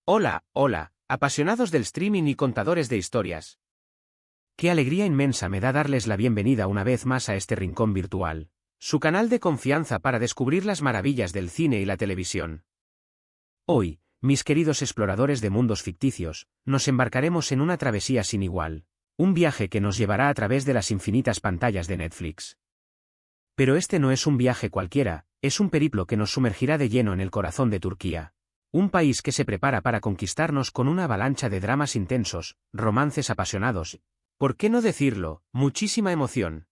Hola, hola, apasionados del streaming y contadores de historias. Qué alegría inmensa me da darles la bienvenida una vez más a este rincón virtual, su canal de confianza para descubrir las maravillas del cine y la televisión. Hoy, mis queridos exploradores de mundos ficticios, nos embarcaremos en una travesía sin igual, un viaje que nos llevará a través de las infinitas pantallas de Netflix. Pero este no es un viaje cualquiera, es un periplo que nos sumergirá de lleno en el corazón de Turquía. Un país que se prepara para conquistarnos con una avalancha de dramas intensos, romances apasionados, ¿por qué no decirlo?, muchísima emoción.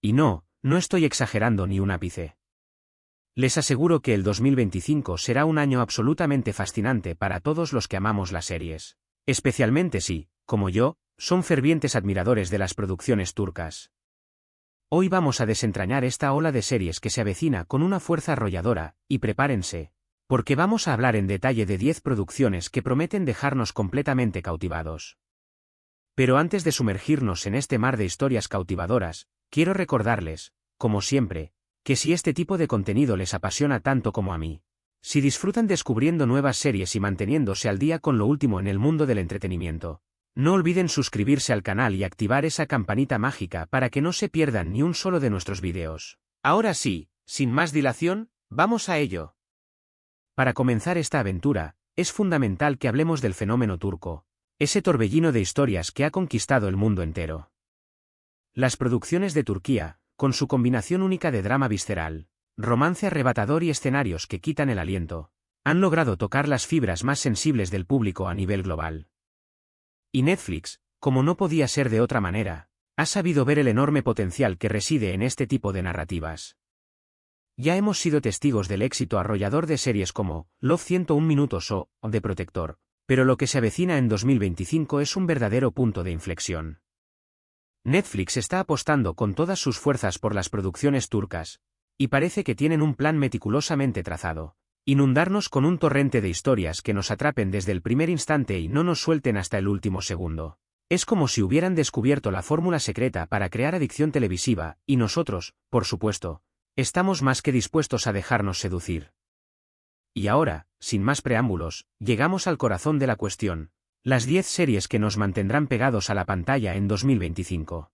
Y no estoy exagerando ni un ápice. Les aseguro que el 2025 será un año absolutamente fascinante para todos los que amamos las series. Especialmente si, como yo, son fervientes admiradores de las producciones turcas. Hoy vamos a desentrañar esta ola de series que se avecina con una fuerza arrolladora, y prepárense, porque vamos a hablar en detalle de 10 producciones que prometen dejarnos completamente cautivados. Pero antes de sumergirnos en este mar de historias cautivadoras, quiero recordarles, como siempre, que si este tipo de contenido les apasiona tanto como a mí, si disfrutan descubriendo nuevas series y manteniéndose al día con lo último en el mundo del entretenimiento, no olviden suscribirse al canal y activar esa campanita mágica para que no se pierdan ni un solo de nuestros vídeos. Ahora sí, sin más dilación, vamos a ello. Para comenzar esta aventura, es fundamental que hablemos del fenómeno turco, ese torbellino de historias que ha conquistado el mundo entero. Las producciones de Turquía, con su combinación única de drama visceral, romance arrebatador y escenarios que quitan el aliento, han logrado tocar las fibras más sensibles del público a nivel global. Y Netflix, como no podía ser de otra manera, ha sabido ver el enorme potencial que reside en este tipo de narrativas. Ya hemos sido testigos del éxito arrollador de series como Love 101 minutos o The Protector, pero lo que se avecina en 2025 es un verdadero punto de inflexión. Netflix está apostando con todas sus fuerzas por las producciones turcas, y parece que tienen un plan meticulosamente trazado: inundarnos con un torrente de historias que nos atrapen desde el primer instante y no nos suelten hasta el último segundo. Es como si hubieran descubierto la fórmula secreta para crear adicción televisiva, y nosotros, por supuesto, estamos más que dispuestos a dejarnos seducir. Y ahora, sin más preámbulos, llegamos al corazón de la cuestión: las 10 series que nos mantendrán pegados a la pantalla en 2025.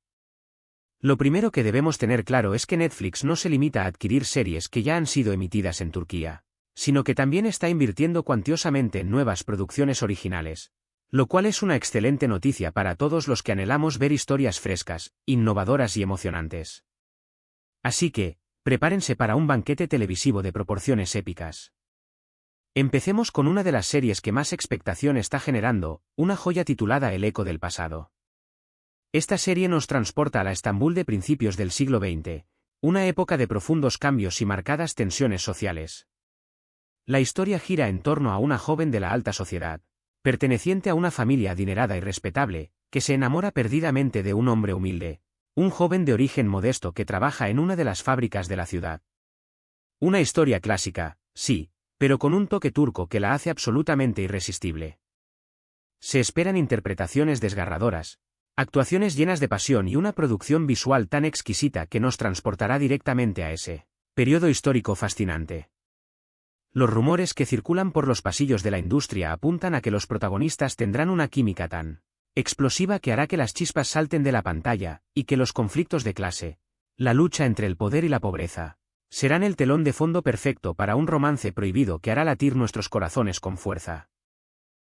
Lo primero que debemos tener claro es que Netflix no se limita a adquirir series que ya han sido emitidas en Turquía, sino que también está invirtiendo cuantiosamente en nuevas producciones originales, lo cual es una excelente noticia para todos los que anhelamos ver historias frescas, innovadoras y emocionantes. Así que, prepárense para un banquete televisivo de proporciones épicas. Empecemos con una de las series que más expectación está generando, una joya titulada El eco del pasado. Esta serie nos transporta a la Estambul de principios del siglo XX, una época de profundos cambios y marcadas tensiones sociales. La historia gira en torno a una joven de la alta sociedad, perteneciente a una familia adinerada y respetable, que se enamora perdidamente de un hombre humilde, un joven de origen modesto que trabaja en una de las fábricas de la ciudad. Una historia clásica, sí, pero con un toque turco que la hace absolutamente irresistible. Se esperan interpretaciones desgarradoras, actuaciones llenas de pasión y una producción visual tan exquisita que nos transportará directamente a ese periodo histórico fascinante. Los rumores que circulan por los pasillos de la industria apuntan a que los protagonistas tendrán una química tan explosiva que hará que las chispas salten de la pantalla, y que los conflictos de clase, la lucha entre el poder y la pobreza, serán el telón de fondo perfecto para un romance prohibido que hará latir nuestros corazones con fuerza.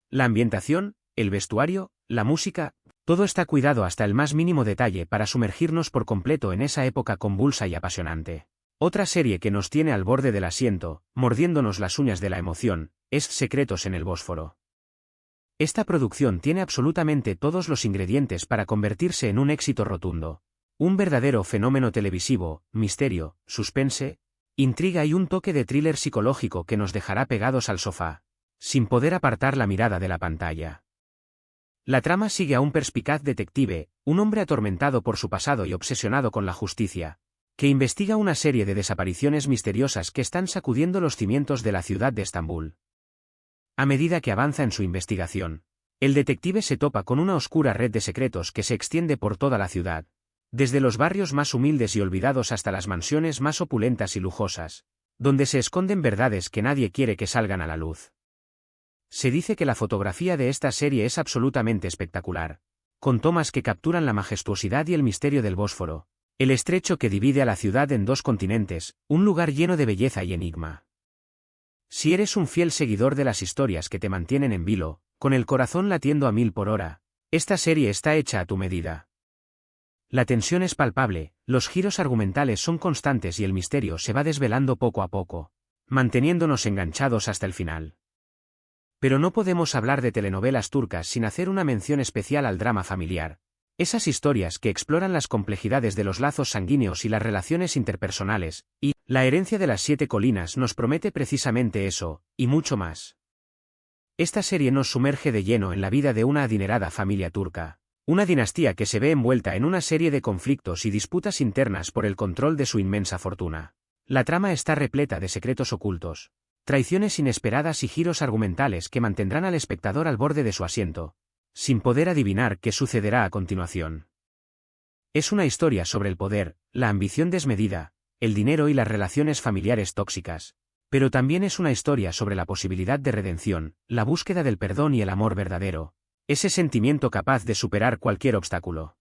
La ambientación, el vestuario, la música, todo está cuidado hasta el más mínimo detalle para sumergirnos por completo en esa época convulsa y apasionante. Otra serie que nos tiene al borde del asiento, mordiéndonos las uñas de la emoción, es Secretos en el Bósforo. Esta producción tiene absolutamente todos los ingredientes para convertirse en un éxito rotundo. Un verdadero fenómeno televisivo: misterio, suspense, intriga y un toque de thriller psicológico que nos dejará pegados al sofá, sin poder apartar la mirada de la pantalla. La trama sigue a un perspicaz detective, un hombre atormentado por su pasado y obsesionado con la justicia, que investiga una serie de desapariciones misteriosas que están sacudiendo los cimientos de la ciudad de Estambul. A medida que avanza en su investigación, el detective se topa con una oscura red de secretos que se extiende por toda la ciudad, desde los barrios más humildes y olvidados hasta las mansiones más opulentas y lujosas, donde se esconden verdades que nadie quiere que salgan a la luz. Se dice que la fotografía de esta serie es absolutamente espectacular, con tomas que capturan la majestuosidad y el misterio del Bósforo, el estrecho que divide a la ciudad en dos continentes, un lugar lleno de belleza y enigma. Si eres un fiel seguidor de las historias que te mantienen en vilo, con el corazón latiendo a 1000 por hora, esta serie está hecha a tu medida. La tensión es palpable, los giros argumentales son constantes y el misterio se va desvelando poco a poco, manteniéndonos enganchados hasta el final. Pero no podemos hablar de telenovelas turcas sin hacer una mención especial al drama familiar. Esas historias que exploran las complejidades de los lazos sanguíneos y las relaciones interpersonales, y La herencia de las 7 colinas nos promete precisamente eso, y mucho más. Esta serie nos sumerge de lleno en la vida de una adinerada familia turca, una dinastía que se ve envuelta en una serie de conflictos y disputas internas por el control de su inmensa fortuna. La trama está repleta de secretos ocultos, traiciones inesperadas y giros argumentales que mantendrán al espectador al borde de su asiento, sin poder adivinar qué sucederá a continuación. Es una historia sobre el poder, la ambición desmedida, el dinero y las relaciones familiares tóxicas, pero también es una historia sobre la posibilidad de redención, la búsqueda del perdón y el amor verdadero, ese sentimiento capaz de superar cualquier obstáculo.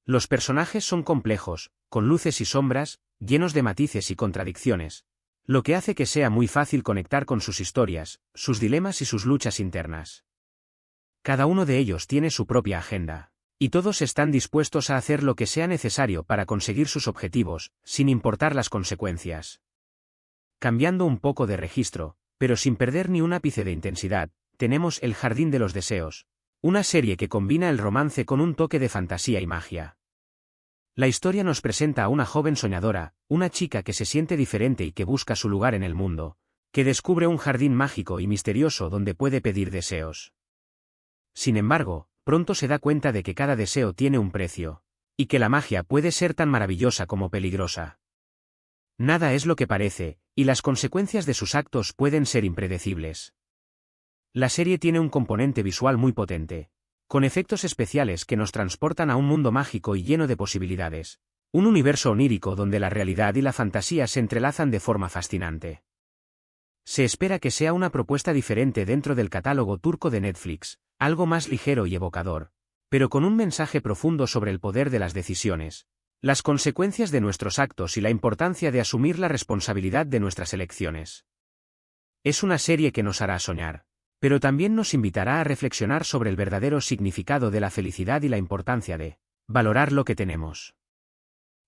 Los personajes son complejos, con luces y sombras, llenos de matices y contradicciones, lo que hace que sea muy fácil conectar con sus historias, sus dilemas y sus luchas internas. Cada uno de ellos tiene su propia agenda, y todos están dispuestos a hacer lo que sea necesario para conseguir sus objetivos, sin importar las consecuencias. Cambiando un poco de registro, pero sin perder ni un ápice de intensidad, tenemos El Jardín de los Deseos, una serie que combina el romance con un toque de fantasía y magia. La historia nos presenta a una joven soñadora, una chica que se siente diferente y que busca su lugar en el mundo, que descubre un jardín mágico y misterioso donde puede pedir deseos. Sin embargo, pronto se da cuenta de que cada deseo tiene un precio, y que la magia puede ser tan maravillosa como peligrosa. Nada es lo que parece, y las consecuencias de sus actos pueden ser impredecibles. La serie tiene un componente visual muy potente, con efectos especiales que nos transportan a un mundo mágico y lleno de posibilidades, un universo onírico donde la realidad y la fantasía se entrelazan de forma fascinante. Se espera que sea una propuesta diferente dentro del catálogo turco de Netflix, algo más ligero y evocador, pero con un mensaje profundo sobre el poder de las decisiones, las consecuencias de nuestros actos y la importancia de asumir la responsabilidad de nuestras elecciones. Es una serie que nos hará soñar, pero también nos invitará a reflexionar sobre el verdadero significado de la felicidad y la importancia de valorar lo que tenemos.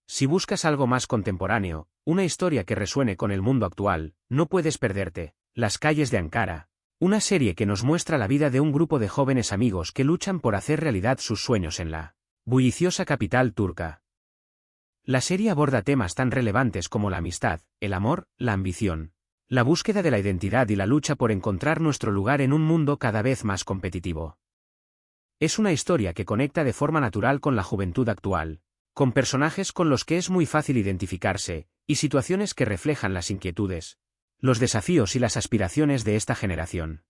Si buscas algo más contemporáneo, una historia que resuene con el mundo actual, no puedes perderte Las calles de Ankara, una serie que nos muestra la vida de un grupo de jóvenes amigos que luchan por hacer realidad sus sueños en la bulliciosa capital turca. La serie aborda temas tan relevantes como la amistad, el amor, la ambición, la búsqueda de la identidad y la lucha por encontrar nuestro lugar en un mundo cada vez más competitivo. Es una historia que conecta de forma natural con la juventud actual, con personajes con los que es muy fácil identificarse, y situaciones que reflejan las inquietudes, los desafíos y las aspiraciones de esta generación.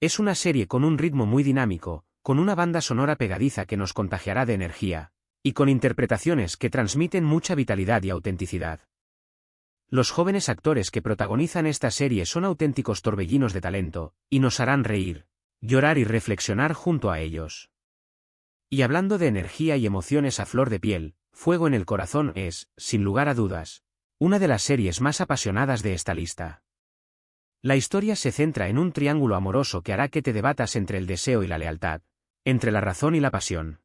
Es una serie con un ritmo muy dinámico, con una banda sonora pegadiza que nos contagiará de energía, y con interpretaciones que transmiten mucha vitalidad y autenticidad. Los jóvenes actores que protagonizan esta serie son auténticos torbellinos de talento, y nos harán reír, llorar y reflexionar junto a ellos. Y hablando de energía y emociones a flor de piel, Fuego en el Corazón es, sin lugar a dudas, una de las series más apasionadas de esta lista. La historia se centra en un triángulo amoroso que hará que te debatas entre el deseo y la lealtad, entre la razón y la pasión.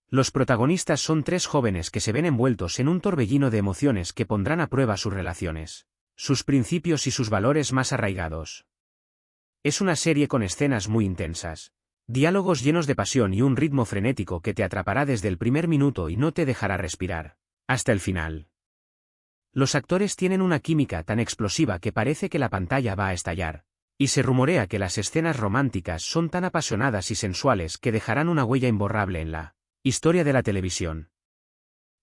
Los protagonistas son 3 jóvenes que se ven envueltos en un torbellino de emociones que pondrán a prueba sus relaciones, sus principios y sus valores más arraigados. Es una serie con escenas muy intensas, diálogos llenos de pasión y un ritmo frenético que te atrapará desde el primer minuto y no te dejará respirar, hasta el final. Los actores tienen una química tan explosiva que parece que la pantalla va a estallar, y se rumorea que las escenas románticas son tan apasionadas y sensuales que dejarán una huella imborrable en la historia de la televisión.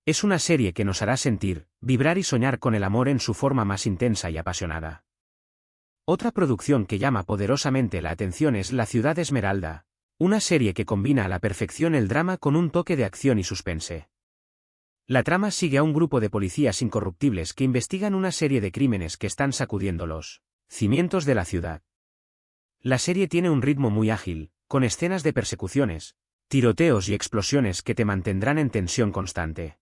Es una serie que nos hará sentir, vibrar y soñar con el amor en su forma más intensa y apasionada. Otra producción que llama poderosamente la atención es La Ciudad Esmeralda, una serie que combina a la perfección el drama con un toque de acción y suspense. La trama sigue a un grupo de policías incorruptibles que investigan una serie de crímenes que están sacudiendo los cimientos de la ciudad. La serie tiene un ritmo muy ágil, con escenas de persecuciones, tiroteos y explosiones que te mantendrán en tensión constante.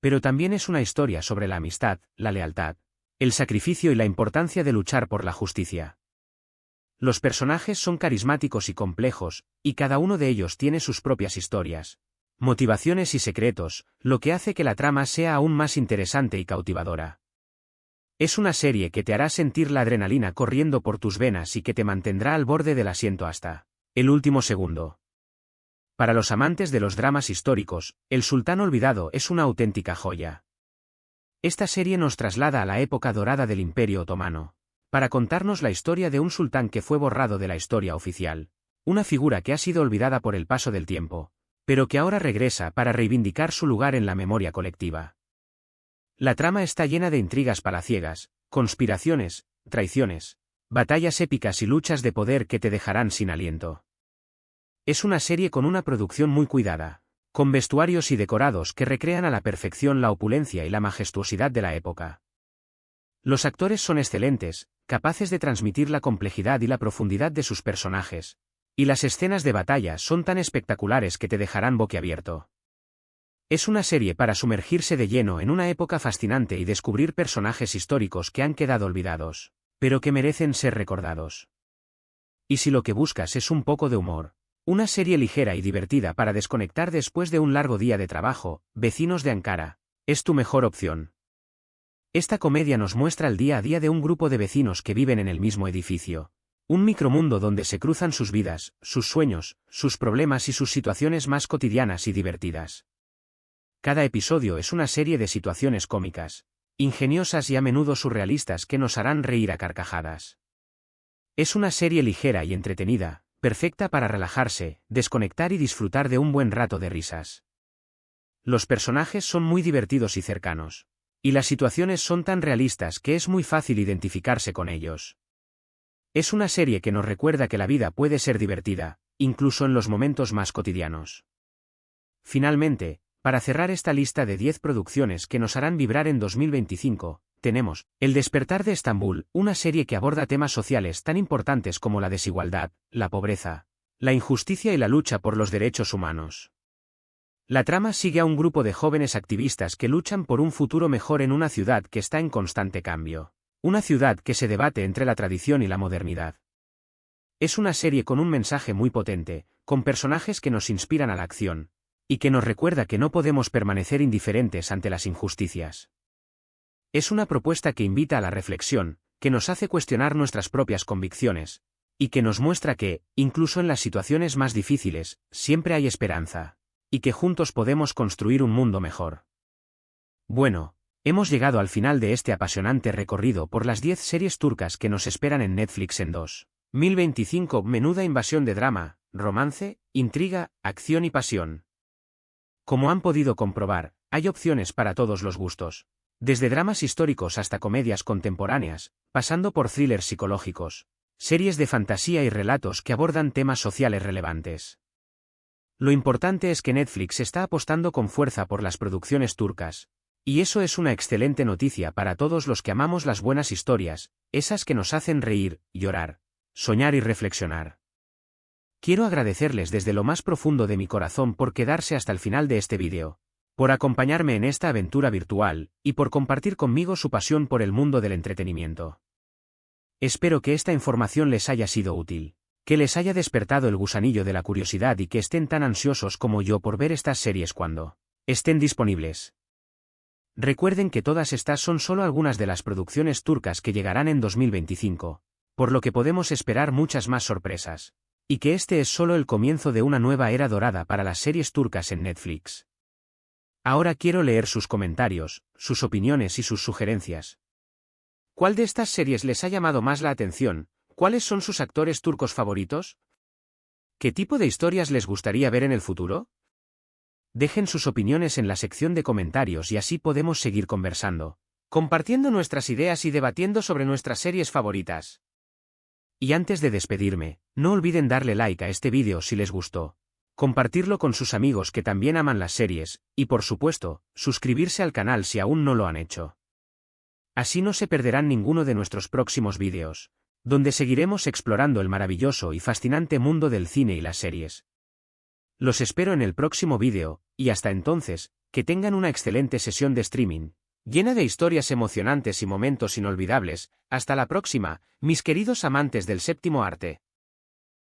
Pero también es una historia sobre la amistad, la lealtad, el sacrificio y la importancia de luchar por la justicia. Los personajes son carismáticos y complejos, y cada uno de ellos tiene sus propias historias, motivaciones y secretos, lo que hace que la trama sea aún más interesante y cautivadora. Es una serie que te hará sentir la adrenalina corriendo por tus venas y que te mantendrá al borde del asiento hasta el último segundo. Para los amantes de los dramas históricos, El Sultán Olvidado es una auténtica joya. Esta serie nos traslada a la época dorada del Imperio Otomano, para contarnos la historia de un sultán que fue borrado de la historia oficial, una figura que ha sido olvidada por el paso del tiempo, pero que ahora regresa para reivindicar su lugar en la memoria colectiva. La trama está llena de intrigas palaciegas, conspiraciones, traiciones, batallas épicas y luchas de poder que te dejarán sin aliento. Es una serie con una producción muy cuidada, con vestuarios y decorados que recrean a la perfección la opulencia y la majestuosidad de la época. Los actores son excelentes, capaces de transmitir la complejidad y la profundidad de sus personajes, y las escenas de batalla son tan espectaculares que te dejarán boquiabierto. Es una serie para sumergirse de lleno en una época fascinante y descubrir personajes históricos que han quedado olvidados, pero que merecen ser recordados. Y si lo que buscas es un poco de humor, una serie ligera y divertida para desconectar después de un largo día de trabajo, Vecinos de Ankara, es tu mejor opción. Esta comedia nos muestra el día a día de un grupo de vecinos que viven en el mismo edificio, un micromundo donde se cruzan sus vidas, sus sueños, sus problemas y sus situaciones más cotidianas y divertidas. Cada episodio es una serie de situaciones cómicas, ingeniosas y a menudo surrealistas que nos harán reír a carcajadas. Es una serie ligera y entretenida, perfecta para relajarse, desconectar y disfrutar de un buen rato de risas. Los personajes son muy divertidos y cercanos, y las situaciones son tan realistas que es muy fácil identificarse con ellos. Es una serie que nos recuerda que la vida puede ser divertida, incluso en los momentos más cotidianos. Finalmente, para cerrar esta lista de 10 producciones que nos harán vibrar en 2025, tenemos El Despertar de Estambul, una serie que aborda temas sociales tan importantes como la desigualdad, la pobreza, la injusticia y la lucha por los derechos humanos. La trama sigue a un grupo de jóvenes activistas que luchan por un futuro mejor en una ciudad que está en constante cambio, una ciudad que se debate entre la tradición y la modernidad. Es una serie con un mensaje muy potente, con personajes que nos inspiran a la acción, y que nos recuerda que no podemos permanecer indiferentes ante las injusticias. Es una propuesta que invita a la reflexión, que nos hace cuestionar nuestras propias convicciones, y que nos muestra que, incluso en las situaciones más difíciles, siempre hay esperanza, y que juntos podemos construir un mundo mejor. Bueno, hemos llegado al final de este apasionante recorrido por las 10 series turcas que nos esperan en Netflix en 2025. Menuda invasión de drama, romance, intriga, acción y pasión. Como han podido comprobar, hay opciones para todos los gustos. Desde dramas históricos hasta comedias contemporáneas, pasando por thrillers psicológicos, series de fantasía y relatos que abordan temas sociales relevantes. Lo importante es que Netflix está apostando con fuerza por las producciones turcas, y eso es una excelente noticia para todos los que amamos las buenas historias, esas que nos hacen reír, llorar, soñar y reflexionar. Quiero agradecerles desde lo más profundo de mi corazón por quedarse hasta el final de este vídeo, por acompañarme en esta aventura virtual, y por compartir conmigo su pasión por el mundo del entretenimiento. Espero que esta información les haya sido útil, que les haya despertado el gusanillo de la curiosidad y que estén tan ansiosos como yo por ver estas series cuando estén disponibles. Recuerden que todas estas son solo algunas de las producciones turcas que llegarán en 2025, por lo que podemos esperar muchas más sorpresas, y que este es solo el comienzo de una nueva era dorada para las series turcas en Netflix. Ahora quiero leer sus comentarios, sus opiniones y sus sugerencias. ¿Cuál de estas series les ha llamado más la atención? ¿Cuáles son sus actores turcos favoritos? ¿Qué tipo de historias les gustaría ver en el futuro? Dejen sus opiniones en la sección de comentarios y así podemos seguir conversando, compartiendo nuestras ideas y debatiendo sobre nuestras series favoritas. Y antes de despedirme, no olviden darle like a este vídeo si les gustó, compartirlo con sus amigos que también aman las series, y por supuesto, suscribirse al canal si aún no lo han hecho. Así no se perderán ninguno de nuestros próximos vídeos. donde seguiremos explorando el maravilloso y fascinante mundo del cine y las series. Los espero en el próximo vídeo, y hasta entonces, que tengan una excelente sesión de streaming, llena de historias emocionantes y momentos inolvidables. Hasta la próxima, mis queridos amantes del séptimo arte.